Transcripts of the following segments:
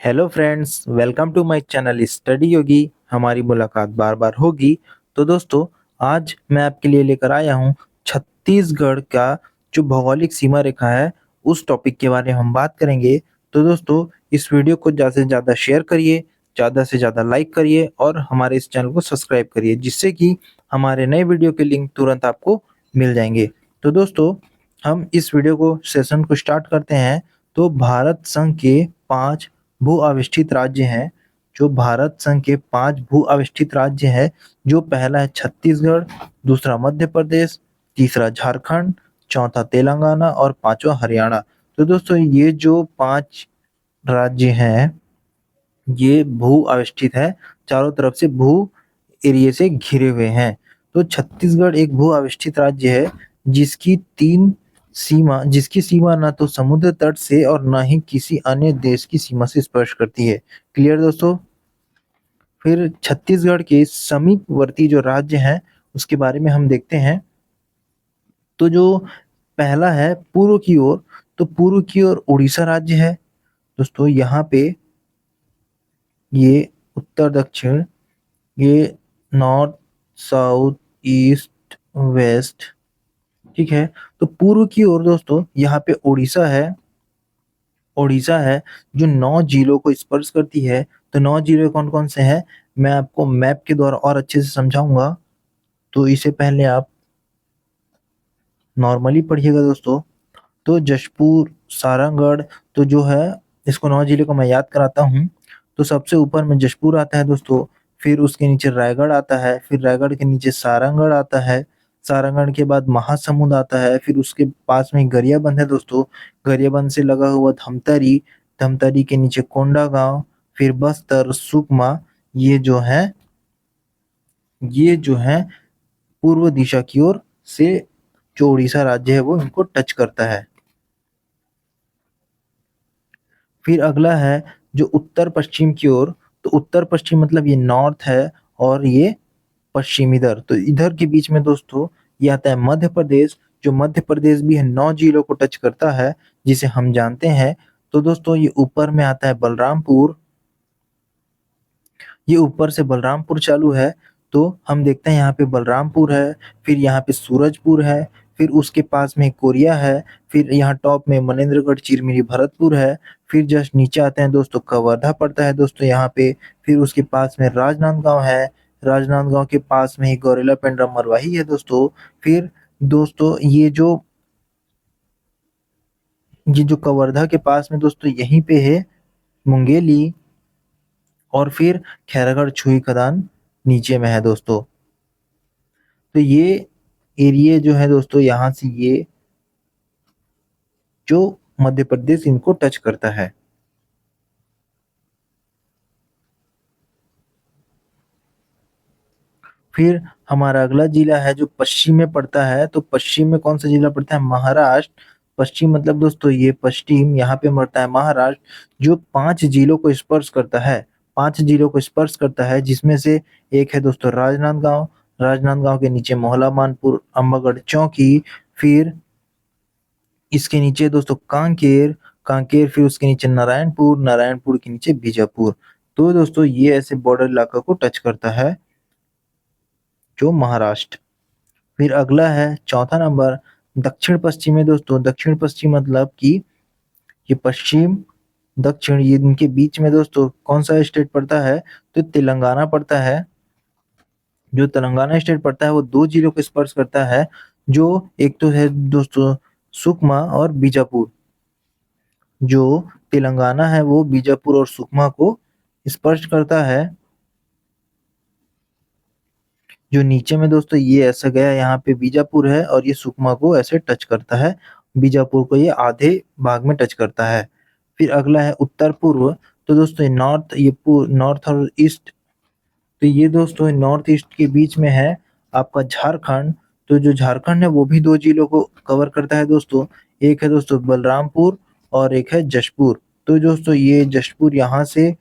Hello friends, welcome to my channel study yogi. हमारी मुलाकात बार बार होगी। तो दोस्तों, आज मैं आपके लिए लेकर आया हूँ छत्तीसगढ़ का जो भौगोलिक सीमा रेखा है, उस टॉपिक के बारे में हम बात करेंगे। तो दोस्तों, इस वीडियो को ज़्यादा से ज़्यादा शेयर करिए, ज़्यादा से ज़्यादा लाइक करिए और हमारे इस चैनल को सब्सक्राइब करिए, जिससे कि हमारे नए वीडियो के लिंक तुरंत आपको मिल जाएंगे। तो दोस्तों, हम इस वीडियो को सेशन को स्टार्ट करते हैं। तो भारत संघ के 5 भू-अवस्थित राज्य हैं। जो भारत संघ के 5 भू-अवस्थित राज्य हैं, जो पहला है छत्तीसगढ़, दूसरा मध्य प्रदेश, तीसरा झारखंड, चौथा तेलंगाना और पांचवा हरियाणा। तो दोस्तों, ये जो 5 राज्य हैं, ये भू-अवस्थित है, चारों तरफ से भू एरिया से घिरे हुए हैं। तो छत्तीसगढ़ एक भू-अवस्थित राज्य है, जिसकी सीमा ना तो समुद्र तट से और ना ही किसी अन्य देश की सीमा से स्पर्श करती है। क्लियर दोस्तों? फिर छत्तीसगढ़ के समीपवर्ती जो राज्य हैं, उसके बारे में हम देखते हैं। तो जो पहला है पूर्व की ओर, तो पूर्व की ओर उड़ीसा राज्य है। दोस्तों, यहाँ पे ये उत्तर दक्षिण, ये नॉर्थ, साउथ, ईस्ट, वेस्ट, ठीक है। तो पूर्व की ओर दोस्तों यहाँ पे उड़ीसा है जो 9 जिलों को स्पर्श करती है। तो 9 जिले कौन-कौन से हैं, मैं आपको मैप के द्वारा और अच्छे से समझाऊँगा। तो इससे पहले आप नॉर्मली पढ़िएगा दोस्तों। तो जशपुर, सारंगढ़, तो जो है इसको 9 जिले को मैं याद कराता हूँ। तो सबसे ऊपर में जशपुर आता है दोस्तों, फिर उसके नीचे रायगढ़ आता है, फिर रायगढ़ के नीचे सारंगढ़ आता है, सारंगढ़ के बाद महासमुंद आता है, फिर उसके पास में गरियाबंद है दोस्तों, गरियाबंद से लगा हुआ धमतरी, धमतरी के नीचे कोंडागाँव, फिर बस्तर, सुकमा, ये जो है ये जो है पूर्व दिशा की ओर से जो उड़ीसा राज्य है वो इनको टच करता है। फिर अगला है जो उत्तर पश्चिम की ओर, तो उत्तर पश्चिम मतलब ये नॉर्थ है और ये पश्चिम इधर। तो इधर के बीच में दोस्तों ये आता है मध्य प्रदेश, जो मध्य प्रदेश भी है 9 जिलों को टच करता है, जिसे हम जानते हैं। तो दोस्तों, ये ऊपर में आता है बलरामपुर, ये ऊपर से बलरामपुर चालू है। तो हम देखते हैं यहाँ पे बलरामपुर है, फिर यहाँ पे सूरजपुर है, फिर उसके पास में कोरिया है, फिर यहाँ टॉप में मनेंद्रगढ़, चिरमिरी, भरतपुर है, फिर जस्ट नीचे आते हैं दोस्तों कवर्धा पड़ता है दोस्तों यहाँ पे, फिर उसके पास में राजनांदगांव है, राजनांदगांव के पास में ही गौरेला पेंड्रा मरवाही है दोस्तों। फिर दोस्तों ये जो कवर्धा के पास में दोस्तों यहीं पे है मुंगेली, और फिर खैरागढ़ छुई खदान नीचे में है दोस्तों। तो ये एरिया जो है दोस्तों, यहाँ से ये जो मध्य प्रदेश इनको टच करता है। फिर हमारा अगला जिला है जो पश्चिम में पड़ता है। तो पश्चिम में कौन सा जिला पड़ता है, महाराष्ट्र। पश्चिम मतलब दोस्तों ये पश्चिम, यहाँ पे पड़ता है महाराष्ट्र, जो 5 जिलों को स्पर्श करता है। 5 जिलों को स्पर्श करता है, जिसमें से एक है दोस्तों राजनांदगांव, राजनांदगांव के नीचे मोहला मानपुर, अम्बागढ़ चौकी, फिर इसके नीचे दोस्तों कांकेर, कांकेर, फिर उसके नीचे नारायणपुर, नारायणपुर के नीचे बीजापुर। तो दोस्तों ये ऐसे बॉर्डर इलाका को टच करता है जो महाराष्ट्र। फिर अगला है चौथा नंबर दक्षिण पश्चिम में दोस्तों। दक्षिण पश्चिम मतलब कि ये पश्चिम दक्षिण, ये इनके बीच में दोस्तों कौन सा स्टेट पड़ता है, तो तेलंगाना पड़ता है। जो तेलंगाना स्टेट पड़ता है वो 2 जिलों को स्पर्श करता है, जो एक तो है दोस्तों सुकमा और बीजापुर। जो तेलंगाना है वो बीजापुर और सुकमा को स्पर्श करता है। जो नीचे में दोस्तों ये ऐसा गया, यहाँ पे बीजापुर है और ये सुकमा को ऐसे टच करता है। बीजापुर को ये आधे भाग में टच करता है। फिर अगला है उत्तर पूर्व। तो दोस्तों ये नॉर्थ और ईस्ट, तो ये दोस्तों नॉर्थ ईस्ट के बीच में है आपका झारखंड। तो जो झारखंड है वो भी 2 जिलों को कवर करता है दोस्तों। एक है दोस्तों बलरामपुर और एक है जशपुर। तो दोस्तों ये जशपुर यहाँ से,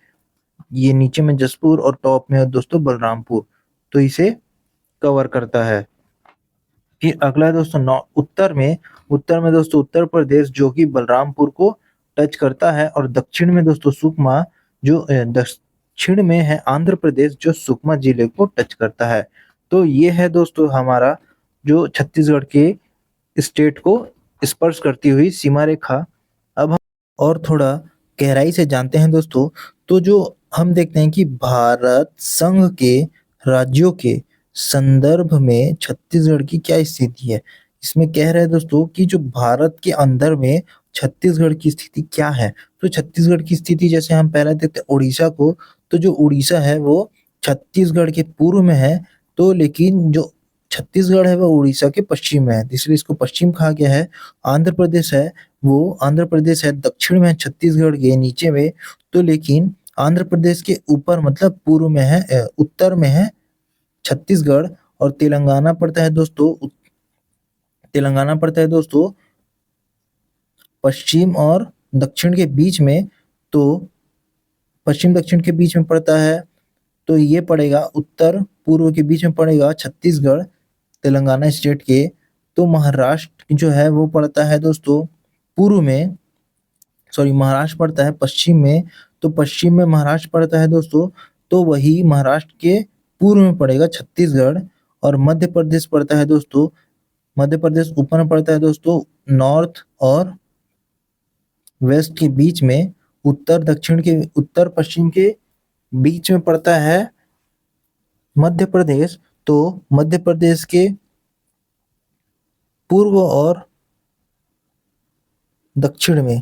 ये नीचे में जशपुर और टॉप में है दोस्तों बलरामपुर, तो इसे कवर करता है। फिर अगला है दोस्तों उत्तर में दोस्तों उत्तर प्रदेश, जो कि बलरामपुर को टच करता है, और दक्षिण में दोस्तों सुकमा, जो दक्षिण में है आंध्र प्रदेश जो सुकमा जिले को टच करता है। तो ये है दोस्तों हमारा जो छत्तीसगढ़ के स्टेट को स्पर्श करती हुई सीमा रेखा। अब हम और थोड़ा गहराई से जानते हैं दोस्तों, तो जो हम देखते हैं कि भारत संघ के राज्यों के संदर्भ में छत्तीसगढ़ की क्या स्थिति है। इसमें कह रहे हैं दोस्तों कि जो भारत के अंदर में छत्तीसगढ़ की स्थिति क्या है। तो छत्तीसगढ़ की स्थिति जैसे हम पहले देखते हैं उड़ीसा को, तो जो उड़ीसा है वो छत्तीसगढ़ के पूर्व में है, तो लेकिन जो छत्तीसगढ़ है वो उड़ीसा के पश्चिम में है, इसलिए इसको पश्चिम कहा गया है। आंध्र प्रदेश है वो आंध्र प्रदेश है दक्षिण में है छत्तीसगढ़ के नीचे में, तो लेकिन आंध्र प्रदेश के ऊपर मतलब पूर्व में है, उत्तर में है छत्तीसगढ़। और तेलंगाना पड़ता है दोस्तों तेलंगाना पड़ता है दोस्तों पश्चिम और दक्षिण के बीच में। तो पश्चिम दक्षिण के बीच में पड़ता है, तो ये पड़ेगा उत्तर पूर्व के बीच में पड़ेगा छत्तीसगढ़ तेलंगाना स्टेट के। तो महाराष्ट्र जो है वो पड़ता है दोस्तों पूर्व में, सॉरी महाराष्ट्र पड़ता है पश्चिम में। तो पश्चिम में महाराष्ट्र पड़ता है दोस्तों, तो वही महाराष्ट्र के पूर्व में पड़ेगा छत्तीसगढ़। और मध्य प्रदेश पड़ता है दोस्तों, मध्य प्रदेश ऊपर में पड़ता है दोस्तों नॉर्थ और वेस्ट के बीच में, उत्तर पश्चिम के बीच में पड़ता है मध्य प्रदेश। तो मध्य प्रदेश के पूर्व और दक्षिण में,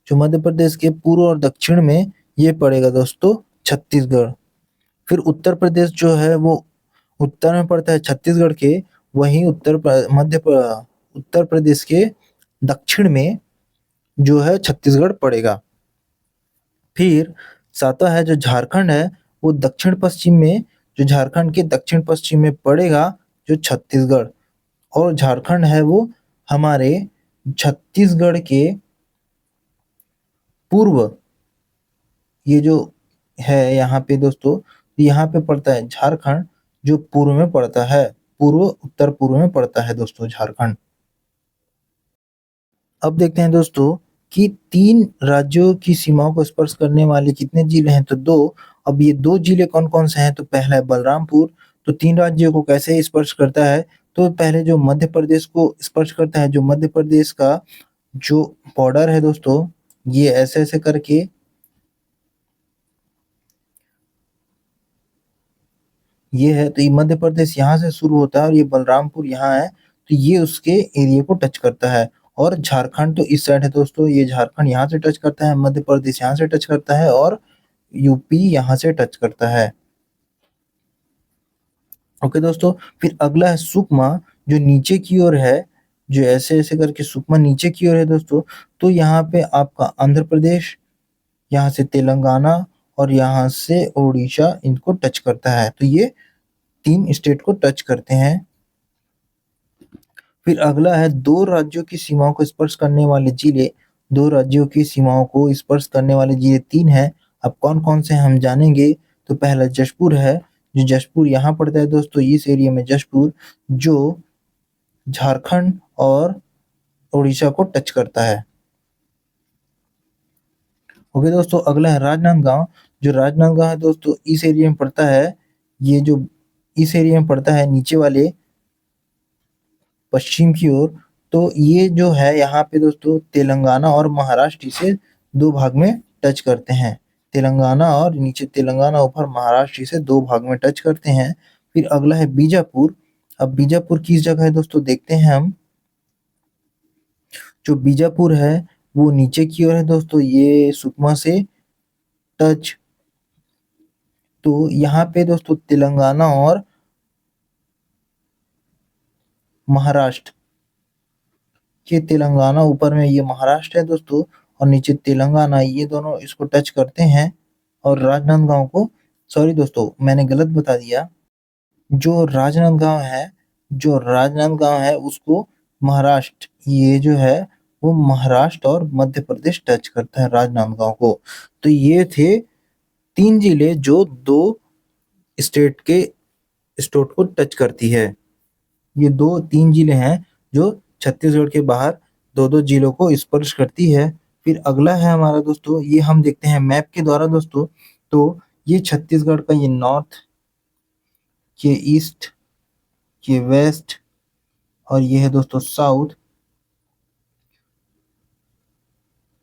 जो मध्य प्रदेश के पूर्व और दक्षिण में ये पड़ेगा दोस्तों छत्तीसगढ़। फिर उत्तर प्रदेश जो है वो उत्तर में पड़ता है छत्तीसगढ़ के, वहीं उत्तर प्रदेश के दक्षिण में जो है छत्तीसगढ़ पड़ेगा। फिर सातवां है जो झारखंड है वो दक्षिण पश्चिम में, जो झारखंड के दक्षिण पश्चिम में पड़ेगा जो छत्तीसगढ़। और झारखंड है वो हमारे छत्तीसगढ़ के पूर्व, ये जो है यहाँ पे दोस्तों, यहाँ पे पड़ता है झारखंड जो पूर्व में पड़ता है, पूर्व उत्तर पूर्व में पड़ता है दोस्तों झारखंड। अब देखते हैं दोस्तों कि 3 राज्यों की सीमाओं को स्पर्श करने वाले कितने जिले हैं, तो 2। अब ये 2 जिले कौन-कौन से हैं, तो पहला है बलरामपुर। तो 3 राज्यों को कैसे स्पर्श करता है, तो पहले जो मध्य प्रदेश को स्पर्श करता है, जो मध्य प्रदेश का जो बॉर्डर है दोस्तों, ये ऐसे-ऐसे करके ये है, तो ये मध्य प्रदेश यहाँ से शुरू होता है और ये बलरामपुर यहाँ है, तो ये उसके एरिया को टच करता है। और झारखंड तो इस साइड है दोस्तों, ये झारखंड यहाँ से टच करता है, मध्य प्रदेश यहाँ से टच करता है और यूपी यहाँ से टच करता है। ओके दोस्तों, फिर अगला है सुकमा जो नीचे की ओर है, जो ऐसे-ऐसे करके सुकमा नीचे की ओर है दोस्तों। तो यहाँ पे आपका आंध्र प्रदेश, यहाँ से तेलंगाना और यहाँ से ओडिशा इनको टच करता है। तो ये 3 स्टेट को टच करते हैं। फिर अगला है 2 राज्यों की सीमाओं को स्पर्श करने वाले जिले। 2 राज्यों की सीमाओं को स्पर्श करने वाले जिले 3 हैं। अब कौन-कौन से हम जानेंगे, तो पहला जशपुर है, जो जशपुर यहाँ पड़ता है दोस्तों, इस एरिया में जशपुर जो झारखंड और उड़ीसा को टच करता है। ओके दोस्तों, अगला है राजनांदगाँव, जो राजनांदगाँव है दोस्तों इस एरिया में पड़ता है, ये जो इस एरिया में पड़ता है नीचे वाले पश्चिम की ओर। तो ये जो है यहाँ पे दोस्तों तेलंगाना और महाराष्ट्र इसे 2 भाग में टच करते हैं। तेलंगाना और नीचे तेलंगाना ऊपर महाराष्ट्र इसे 2 भाग में टच करते हैं। फिर अगला है बीजापुर। अब बीजापुर किस जगह है दोस्तों देखते हैं हम। जो बीजापुर है वो नीचे की ओर है दोस्तों, ये सुकमा से टच। तो यहाँ पे दोस्तों तेलंगाना और महाराष्ट्र, ये तेलंगाना ऊपर में ये महाराष्ट्र है दोस्तों और नीचे तेलंगाना, ये दोनों इसको टच करते हैं। और राजनांदगांव को, सॉरी दोस्तों मैंने गलत बता दिया, जो राजनांदगांव है उसको महाराष्ट्र, ये जो है वो महाराष्ट्र और मध्य प्रदेश टच करता है राजनांदगांव को। तो ये थे 3 जिले जो 2 स्टेट के स्टेट को टच करती है। ये 2-3 जिले हैं जो छत्तीसगढ़ के बाहर 2-2 जिलों को स्पर्श करती है। फिर अगला है हमारा दोस्तों, ये हम देखते हैं मैप के द्वारा दोस्तों। तो ये छत्तीसगढ़ का ये नॉर्थ, ये ईस्ट, ये वेस्ट और ये है दोस्तों साउथ।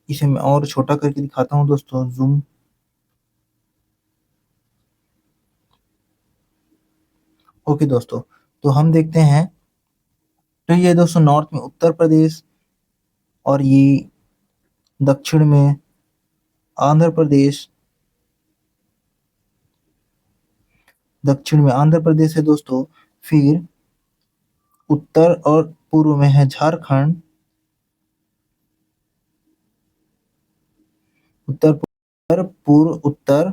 इसे मैं और छोटा करके दिखाता हूँ दोस्तों, जूम। ओके दोस्तों, तो हम देखते हैं, तो ये दोस्तों नॉर्थ में उत्तर प्रदेश, और ये दक्षिण में आंध्र प्रदेश, दक्षिण में आंध्र प्रदेश है दोस्तों। फिर उत्तर और पूर्व में है झारखंड, उत्तर पूर्व उत्तर,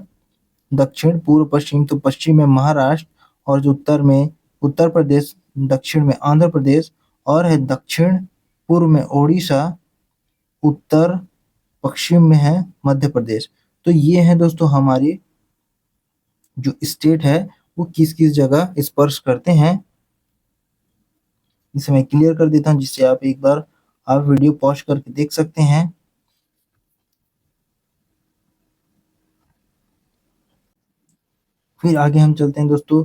दक्षिण पूर्व पश्चिम, तो पश्चिम में महाराष्ट्र, और जो उत्तर में उत्तर प्रदेश, दक्षिण में आंध्र प्रदेश, और है दक्षिण पूर्व में ओडिशा, उत्तर पश्चिम में है मध्य प्रदेश। तो ये है दोस्तों हमारी जो स्टेट है वो किस किस जगह स्पर्श करते हैं। इसे मैं क्लियर कर देता हूँ, जिससे आप एक बार आप वीडियो पॉज करके देख सकते हैं। फिर आगे हम चलते हैं दोस्तों,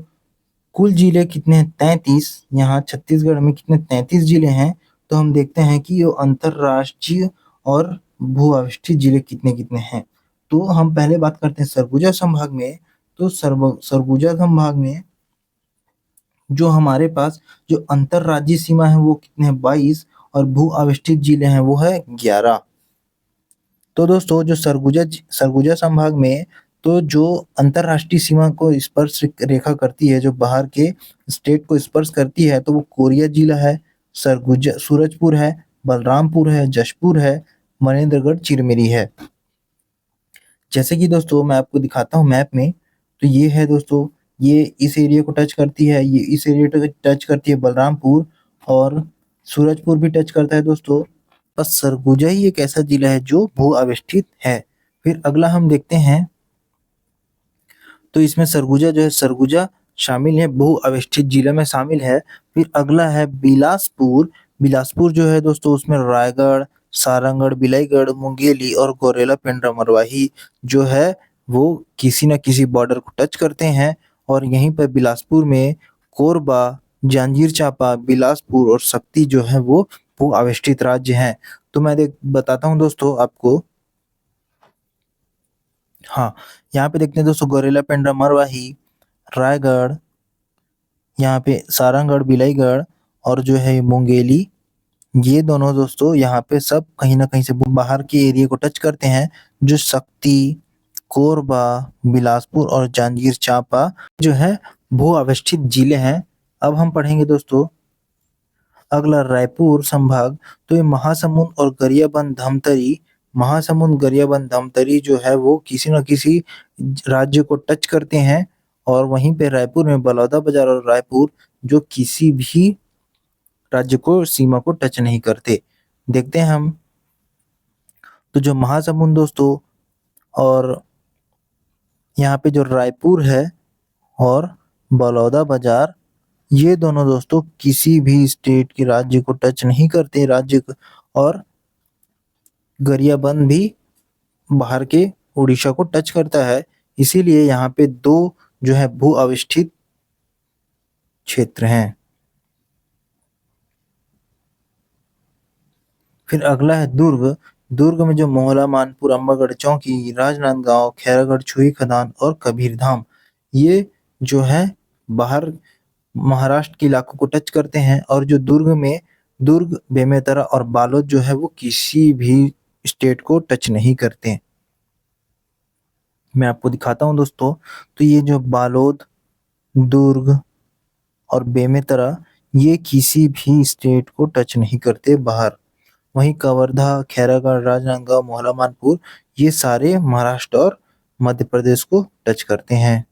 कुल जिले कितने हैं? 33। यहाँ छत्तीसगढ़ में कितने? 33 जिले हैं। तो हम देखते हैं कि ये अंतरराष्ट्रीय और भू आविष्टित जिले कितने कितने हैं। तो हम पहले बात करते हैं सरगुजा संभाग में। तो सरगुजा संभाग में जो हमारे पास जो अंतरराज्यीय सीमा है वो कितने हैं? 22। और भू आविष्टित जिले हैं वो है 11। तो दोस्तों जो सरगुजा संभाग में, तो जो अंतरराष्ट्रीय सीमा को स्पर्श रेखा करती है, जो बाहर के स्टेट को स्पर्श करती है, तो वो कोरिया जिला है, सरगुजा, सूरजपुर है, बलरामपुर है, जशपुर है, मनेन्द्रगढ़, चिरमिरी है। जैसे कि दोस्तों मैं आपको दिखाता हूँ मैप में, तो ये है दोस्तों, ये इस एरिया को टच करती है, ये इस एरिया को टच करती है बलरामपुर, और सूरजपुर भी टच करता है दोस्तों। बस सरगुजा ही एक ऐसा जिला है जो भू आविष्टित है। फिर अगला हम देखते हैं, तो इसमें सरगुजा जो है, सरगुजा शामिल है, भू आविष्टित जिला में शामिल है। फिर अगला है बिलासपुर। बिलासपुर जो है दोस्तों, उसमें रायगढ़, सारंगढ़, बिलाईगढ़, मुंगेली और गौरेला पेंड्रा मरवाही जो है वो किसी न किसी बॉर्डर को टच करते हैं। और यहीं पर बिलासपुर में कोरबा, जांजगीर चांपा, बिलासपुर और शक्ति जो है वो भू आविष्टित राज्य हैं। तो मैं देख बताता हूँ दोस्तों आपको। हाँ, यहाँ पे देखते हैं दोस्तों, गौरेला पेंड्रा मरवाही, रायगढ़, यहाँ पे सारंगढ़, बिलाईगढ़ और जो है मुंगेली, ये दोनों दोस्तों यहाँ पे सब कहीं ना कहीं से बाहर के एरिया को टच करते हैं। जो शक्ति, कोरबा, बिलासपुर और जांजगीर चांपा जो है भू अवस्थित जिले हैं। अब हम पढ़ेंगे दोस्तों अगला रायपुर संभाग। तो ये महासमुंद और गरियाबंद धमतरी, महासमुंद, गरियाबंद, धमतरी जो है वो किसी न किसी राज्य को टच करते हैं। और वहीं पे रायपुर में बलौदाबाजार और रायपुर जो किसी भी राज्य को सीमा को टच नहीं करते। देखते हैं हम, तो जो महासमुंद दोस्तों और यहाँ पे जो रायपुर है और बलौदाबाजार, ये दोनों दोस्तों किसी भी स्टेट के राज्य को टच नहीं करते और गरियाबंद भी बाहर के उड़ीसा को टच करता है। इसीलिए यहाँ पे दो जो है भू अवस्थित क्षेत्र हैं। फिर अगला है दुर्ग। दुर्ग में जो मोहला, मानपुर, अम्बागढ़ चौकी, राजनांदगांव, खैरागढ़, छुई खदान और कबीरधाम, ये जो है बाहर महाराष्ट्र के इलाकों को टच करते हैं। और जो दुर्ग, बेमेतरा और बालोद जो है वो किसी भी स्टेट को टच नहीं करते। मैं आपको दिखाता हूँ दोस्तों, तो ये जो बालोद, दुर्ग और बेमेतरा, ये किसी भी स्टेट को टच नहीं करते बाहर। वहीं कवर्धा, खैरागढ़, राजनांदगांव, मोहला, मानपुर, ये सारे महाराष्ट्र और मध्य प्रदेश को टच करते हैं।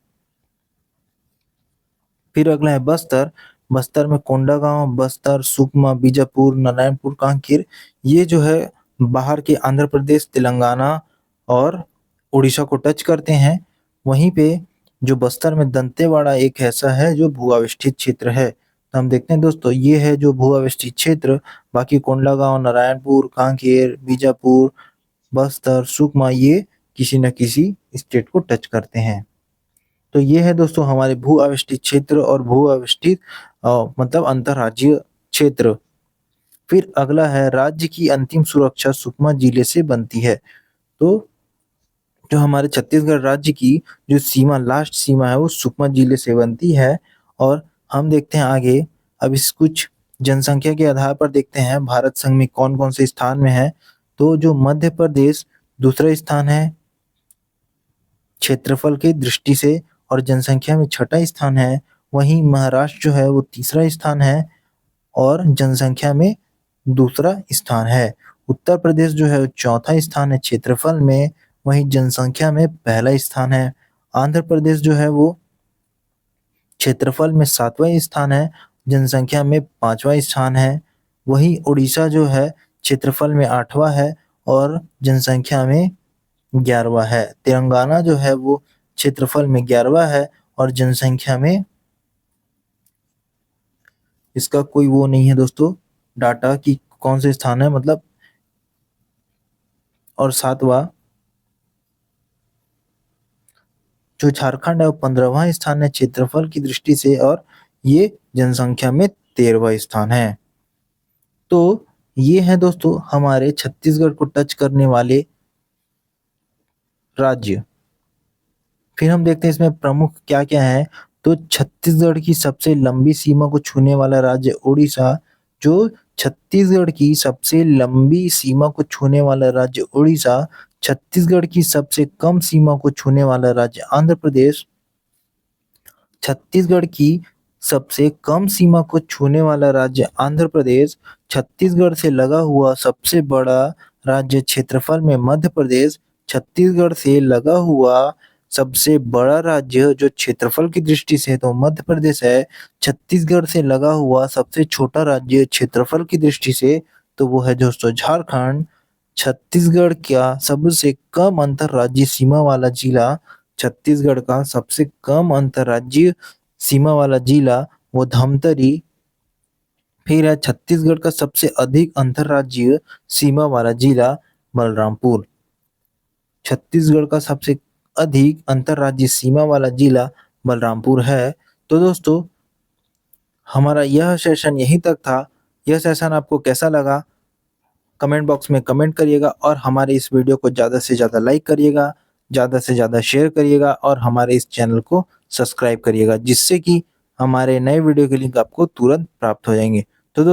फिर अगला है बस्तर। बस्तर में कोंडागांव, बस्तर, सुकमा, बीजापुर, नारायणपुर, कांकेर, ये जो है बाहर के आंध्र प्रदेश, तेलंगाना और उड़ीसा को टच करते हैं। वहीं पे जो बस्तर में दंतेवाड़ा एक ऐसा है जो भू अवस्थित क्षेत्र है। तो हम देखते हैं दोस्तों, ये है जो भू अवस्थित क्षेत्र। बाकी कोंडागांव, नारायणपुर, कांकेर, बीजापुर बस्तर, सुकमा ये किसी न किसी स्टेट को टच करते हैं। तो ये है दोस्तों हमारे भू अवस्थित क्षेत्र और भू अवस्थित मतलब अंतर्राज्यीय क्षेत्र। फिर अगला है राज्य की अंतिम सुरक्षा सुकमा जिले से बनती है। तो जो हमारे छत्तीसगढ़ राज्य की जो सीमा लास्ट सीमा है वो सुकमा जिले से बनती है। और हम देखते हैं आगे, अब इस कुछ जनसंख्या के आधार पर देखते हैं भारत संघ में कौन-कौन से स्थान में है। तो जो मध्य प्रदेश दूसरा स्थान है क्षेत्रफल की दृष्टि से और जनसंख्या में छठा स्थान है। वहीं महाराष्ट्र जो है वो तीसरा स्थान है और जनसंख्या में दूसरा स्थान है। उत्तर प्रदेश जो है वो चौथा स्थान है क्षेत्रफल में, वहीं जनसंख्या में पहला स्थान है। आंध्र प्रदेश जो है वो क्षेत्रफल में 7वां स्थान है, जनसंख्या में 5वां स्थान है। वहीं उड़ीसा जो है क्षेत्रफल में 8वां है और जनसंख्या में 11वां है। तेलंगाना जो है वो क्षेत्रफल में 11वां है और जनसंख्या में इसका कोई वो नहीं है दोस्तों डाटा कि कौन से स्थान है मतलब, और 7वां जो झारखंड है वो 15वां स्थान है क्षेत्रफल की दृष्टि से और ये जनसंख्या में 13वां स्थान है। तो ये है दोस्तों हमारे छत्तीसगढ़ को टच करने वाले राज्य। फिर हम देखते हैं इसमें प्रमुख क्या-क्या है। तो छत्तीसगढ़ की सबसे लंबी सीमा को छूने वाला राज्य उड़ीसा, जो छत्तीसगढ़ की सबसे लंबी सीमा को छूने वाला राज्य उड़ीसा, छत्तीसगढ़ की सबसे कम सीमा को छूने वाला राज्य आंध्र प्रदेश, छत्तीसगढ़ की सबसे कम सीमा को छूने वाला राज्य आंध्र प्रदेश, छत्तीसगढ़ से लगा हुआ सबसे बड़ा राज्य क्षेत्रफल में मध्य प्रदेश, छत्तीसगढ़ से लगा हुआ सबसे बड़ा राज्य जो क्षेत्रफल की दृष्टि से तो मध्य प्रदेश है, छत्तीसगढ़ से लगा हुआ सबसे छोटा राज्य क्षेत्रफल की दृष्टि से तो वो है दोस्तों झारखंड। छत्तीसगढ़ का सबसे कम अंतर्राज्यीय सीमा वाला जिला, छत्तीसगढ़ का सबसे कम अंतर्राज्यीय सीमा वाला जिला वो धमतरी। फिर है छत्तीसगढ़ का सबसे अधिक अंतर्राज्यीय सीमा वाला जिला बलरामपुर। छत्तीसगढ़ का सबसे अधिक अंतर्राज्यीय सीमा वाला जिला बलरामपुर है। तो दोस्तों हमारा यह सेशन यहीं तक था। यह सेशन आपको कैसा लगा कमेंट बॉक्स में कमेंट करिएगा और हमारे इस वीडियो को ज़्यादा से ज़्यादा लाइक करिएगा, ज़्यादा से ज़्यादा शेयर करिएगा और हमारे इस चैनल को सब्सक्राइब करिएगा, जिससे कि हमारे नए वीडियो के लिंक आपको तुरंत प्राप्त हो जाएँगे। तो